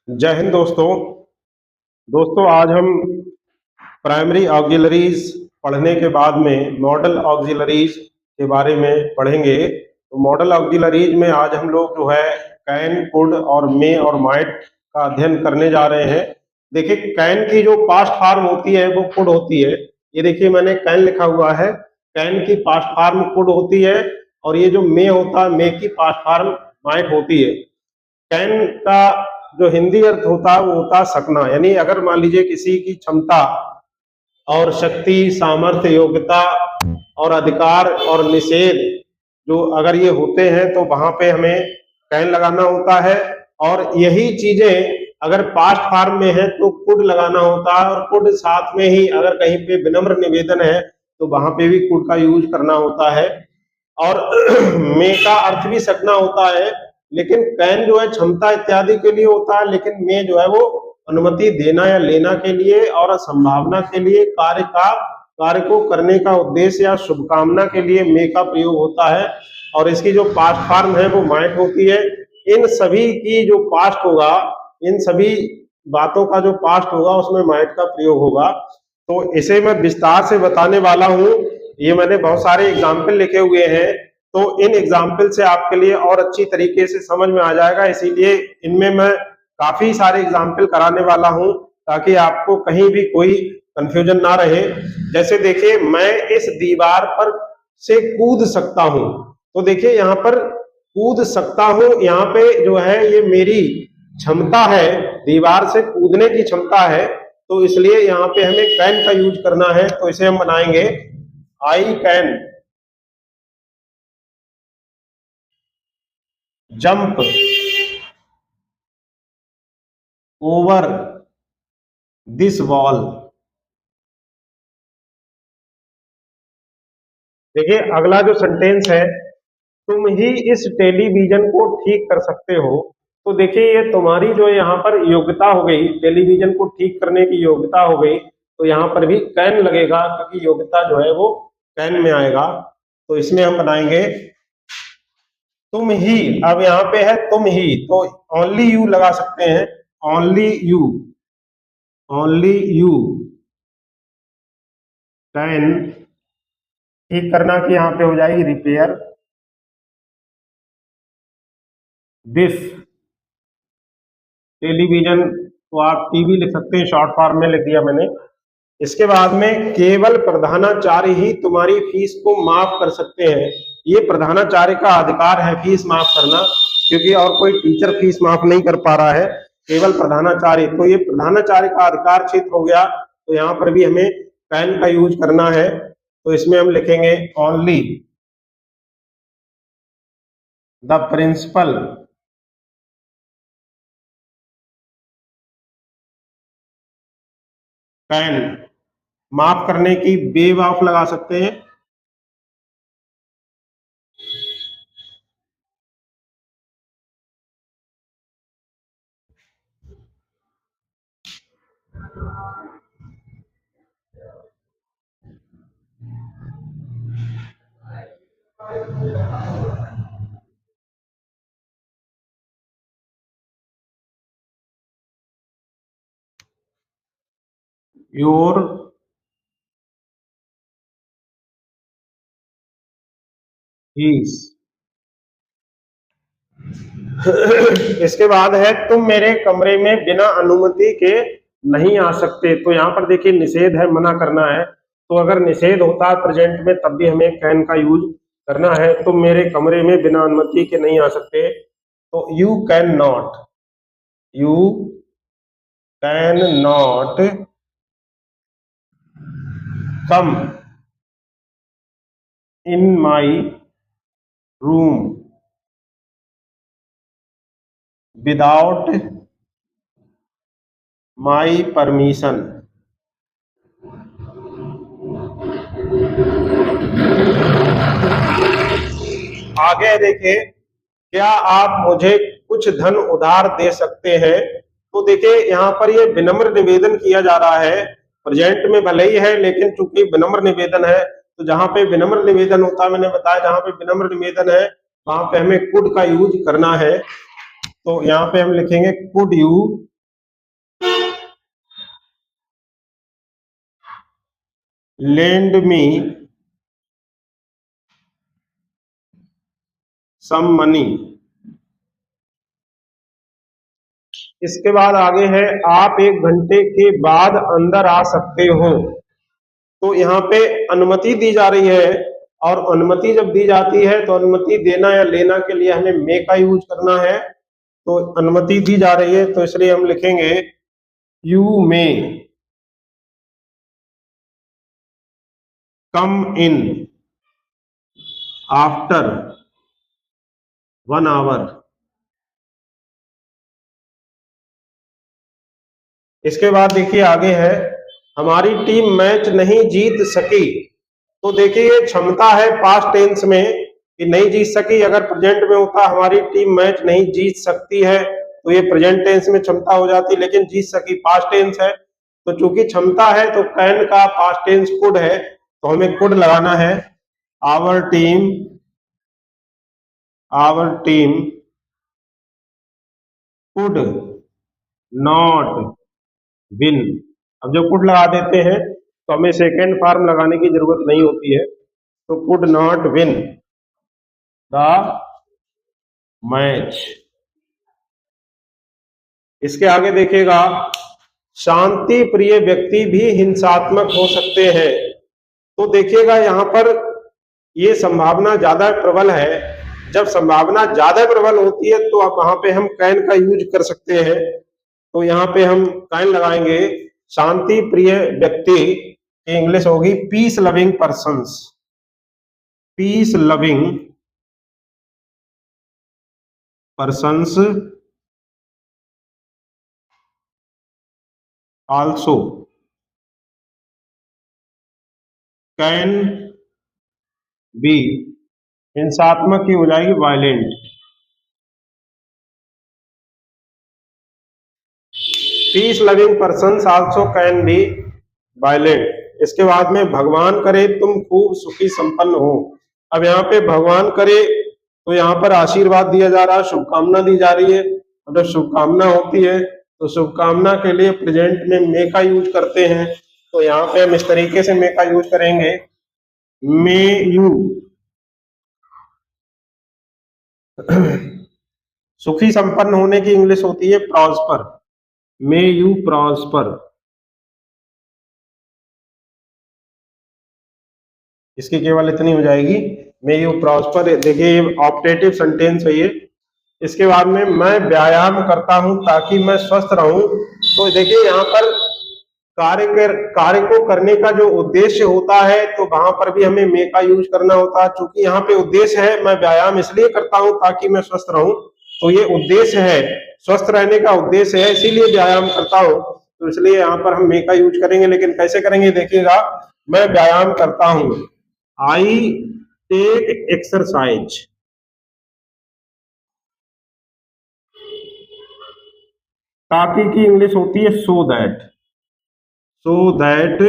जय हिंद दोस्तों। आज हम प्राइमरी ऑक्सिलरीज पढ़ने के बाद में मॉडल ऑक्सिलरीज के बारे में पढ़ेंगे। तो मॉडल ऑक्सिलरीज में आज हम लोग जो है कैन, कुड और मे और माइट का अध्ययन करने जा रहे हैं। देखिए, कैन की जो पास्ट फॉर्म होती है वो कुड होती है। ये देखिए, मैंने कैन लिखा हुआ है। कैन की पास्ट फॉर्म कुड होती है और ये जो मे होता है, मे की पास्ट फॉर्म माइट होती है। कैन का जो हिंदी अर्थ होता है वो होता है सकना, यानी अगर मान लीजिए किसी की क्षमता और शक्ति, सामर्थ्य, योग्यता और अधिकार और निषेध जो अगर ये होते हैं तो वहां पे हमें कैन लगाना होता है। और यही चीजें अगर पास्ट फॉर्म में है तो कुड लगाना होता है, और कुड साथ में ही अगर कहीं पे विनम्र निवेदन है तो वहां पे भी कुड का यूज करना होता है। और मे का अर्थ भी सकना होता है, लेकिन कैन जो है क्षमता इत्यादि के लिए होता है, लेकिन मे जो है वो अनुमति देना या लेना के लिए और संभावना के लिए, कार्य को करने का उद्देश्य या शुभकामना के लिए मे का प्रयोग होता है। और इसकी जो पास्ट फॉर्म है वो माइट होती है। इन सभी की जो पास्ट होगा, इन सभी बातों का जो पास्ट होगा उसमें माइट का प्रयोग होगा। तो इसे मैं विस्तार से बताने वाला हूं। ये मैंने बहुत सारे एग्जाम्पल लिखे हुए हैं, तो इन एग्जाम्पल से आपके लिए और अच्छी तरीके से समझ में आ जाएगा। इसीलिए इनमें मैं काफी सारे एग्जाम्पल कराने वाला हूं ताकि आपको कहीं भी कोई कंफ्यूजन ना रहे। जैसे देखिए, मैं इस दीवार पर से कूद सकता हूं। तो देखिए, यहाँ पर कूद सकता हूं, यहाँ पे जो है ये मेरी क्षमता है, दीवार से कूदने की क्षमता है। तो इसलिए यहाँ पे हमें कैन का यूज करना है। तो इसे हम बनाएंगे I can jump over this wall. देखिए, अगला जो सेंटेंस है, तुम ही इस टेलीविजन को ठीक कर सकते हो। तो देखिए, ये तुम्हारी जो यहाँ पर योग्यता हो गई, टेलीविजन को ठीक करने की योग्यता हो गई। तो यहाँ पर भी कैन लगेगा क्योंकि योग्यता जो है वो कैन में आएगा। तो इसमें हम बनाएंगे तुम ही। अब यहाँ पे है तुम ही, तो ओनली यू लगा सकते हैं। Only you, only you can, ठीक करना की यहाँ पे हो जाएगी रिपेयर दिस टेलीविजन। तो आप टीवी लिख सकते हैं, शॉर्ट फॉर्म में लिख दिया मैंने। इसके बाद में केवल प्रधानाचार्य ही तुम्हारी फीस को माफ कर सकते हैं। ये प्रधानाचार्य का अधिकार है फीस माफ करना, क्योंकि और कोई टीचर फीस माफ नहीं कर पा रहा है, केवल प्रधानाचार्य। तो ये प्रधानाचार्य का अधिकार क्षेत्र हो गया। तो यहाँ पर भी हमें कैन का यूज करना है। तो इसमें हम लिखेंगे ओनली द प्रिंसिपल कैन, माफ करने की वेव ऑफ लगा सकते हैं। Your fees. इसके बाद है तुम मेरे कमरे में बिना अनुमति के नहीं आ सकते। तो यहाँ पर देखिए निषेध है, मना करना है। तो अगर निषेध होता है प्रेजेंट में तब भी हमें कैन का यूज करना है। तुम मेरे कमरे में बिना अनुमति के नहीं आ सकते। तो you can not, you can not come in my room without my permission. आगे देखिए, क्या आप मुझे कुछ धन उधार दे सकते हैं। तो देखिए, यहाँ पर ये विनम्र निवेदन किया जा रहा है। प्रेजेंट में भले ही है, लेकिन चूंकि विनम्र निवेदन है तो जहां पे विनम्र निवेदन होता है, मैंने बताया जहां पे विनम्र निवेदन है वहां पे हमें कुड का यूज करना है। तो यहाँ पे हम लिखेंगे could you lend me some money. इसके बाद आगे है आप 1 घंटे के बाद अंदर आ सकते हो। तो यहाँ पे अनुमति दी जा रही है, और अनुमति जब दी जाती है तो अनुमति देना या लेना के लिए हमें मे का यूज करना है। तो अनुमति दी जा रही है तो इसलिए हम लिखेंगे you may come in after 1 hour. इसके बाद देखिए आगे है हमारी टीम मैच नहीं जीत सकी। तो देखिए ये क्षमता है पास्ट टेंस में कि नहीं जीत सकी, अगर प्रेजेंट में होता हमारी टीम मैच नहीं जीत सकती है तो ये प्रेजेंट टेंस में क्षमता हो जाती, लेकिन जीत सकी पास्ट टेंस है। तो चूंकि क्षमता है तो कैन का पास्ट टेंस कुड है, तो हमें कुड लगाना है। Our team could not win. अब जब कुड लगा देते हैं तो हमें सेकेंड फॉर्म लगाने की जरूरत नहीं होती है। तो could not win the match. इसके आगे देखिएगा शांति प्रिय व्यक्ति भी हिंसात्मक हो सकते हैं। तो देखिएगा यहाँ पर ये संभावना ज्यादा प्रबल है। जब संभावना ज्यादा प्रबल होती है तो अब वहां पे हम कैन का यूज कर सकते हैं। तो यहाँ पे हम कैन लगाएंगे। शांति प्रिय व्यक्ति की इंग्लिश होगी peace loving persons. Peace loving persons also can be, हिंसात्मक की हो जाएगी violent. Peace loving person also can be violent. इसके बाद में भगवान करे तुम खूब सुखी संपन्न हो। अब यहाँ पे भगवान करे तो यहाँ पर आशीर्वाद दिया जा रहा है, शुभकामना दी जा रही है। और जब शुभकामना होती है तो शुभकामना के लिए प्रेजेंट में मे का यूज करते हैं। तो यहाँ पे हम इस तरीके से मे का यूज करेंगे, मे यू सुखी संपन्न होने की इंग्लिश होती है प्रॉस्पर। May you prosper. इसकी केवल इतनी हो जाएगी, मे यू प्रॉस्पर। देखिए ये ऑप्टेटिव सेंटेंस है ये। इसके बाद में मैं व्यायाम करता हूं ताकि मैं स्वस्थ रहूं। तो देखिए यहाँ पर कार्य को करने का जो उद्देश्य होता है तो वहां पर भी हमें मे का यूज करना होता है। चूंकि यहाँ पे उद्देश्य है मैं व्यायाम इसलिए करता हूं ताकि मैं स्वस्थ रहूं, तो ये उद्देश्य है, स्वस्थ रहने का उद्देश्य है, इसीलिए व्यायाम करता हूं। तो इसलिए यहाँ पर हम मे का यूज करेंगे। लेकिन कैसे करेंगे देखिएगा, मैं व्यायाम करता हूं, आई टेक एक्सरसाइज। ताकि की इंग्लिश होती है so that. So that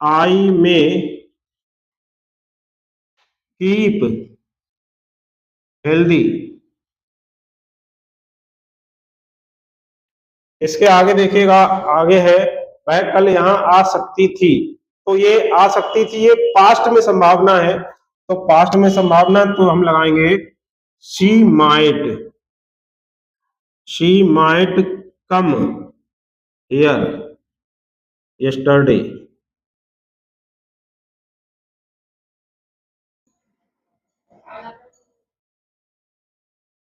I में कीप हेल्दी। इसके आगे देखिएगा, आगे है वह कल यहाँ आ सकती थी। तो ये आ सकती थी ये पास्ट में संभावना है। तो पास्ट में संभावना तो हम लगाएंगे she might. She might come here yesterday.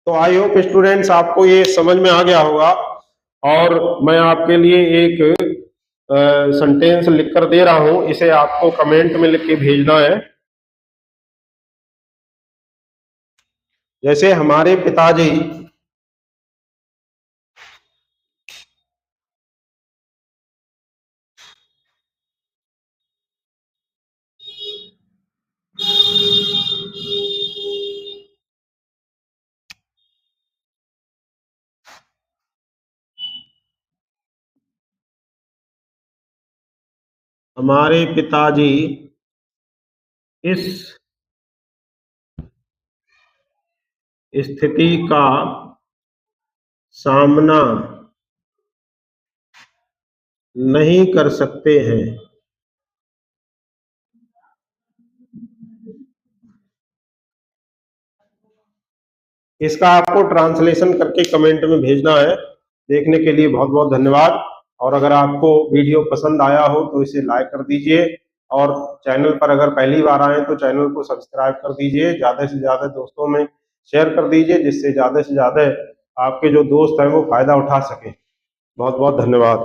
तो आई होप स्टूडेंट्स आपको ये समझ में आ गया होगा। और मैं आपके लिए एक सेंटेंस लिख कर दे रहा हूं, इसे आपको कमेंट में लिख के भेजना है। जैसे हमारे पिताजी हमारे पिताजी इस स्थिति का सामना नहीं कर सकते हैं। इसका आपको ट्रांसलेशन करके कमेंट में भेजना है। देखने के लिए बहुत बहुत धन्यवाद। और अगर आपको वीडियो पसंद आया हो तो इसे लाइक कर दीजिए, और चैनल पर अगर पहली बार आए तो चैनल को सब्सक्राइब कर दीजिए। ज़्यादा से ज़्यादा दोस्तों में शेयर कर दीजिए, जिससे ज़्यादा से ज़्यादा आपके जो दोस्त हैं वो फायदा उठा सके। बहुत बहुत धन्यवाद।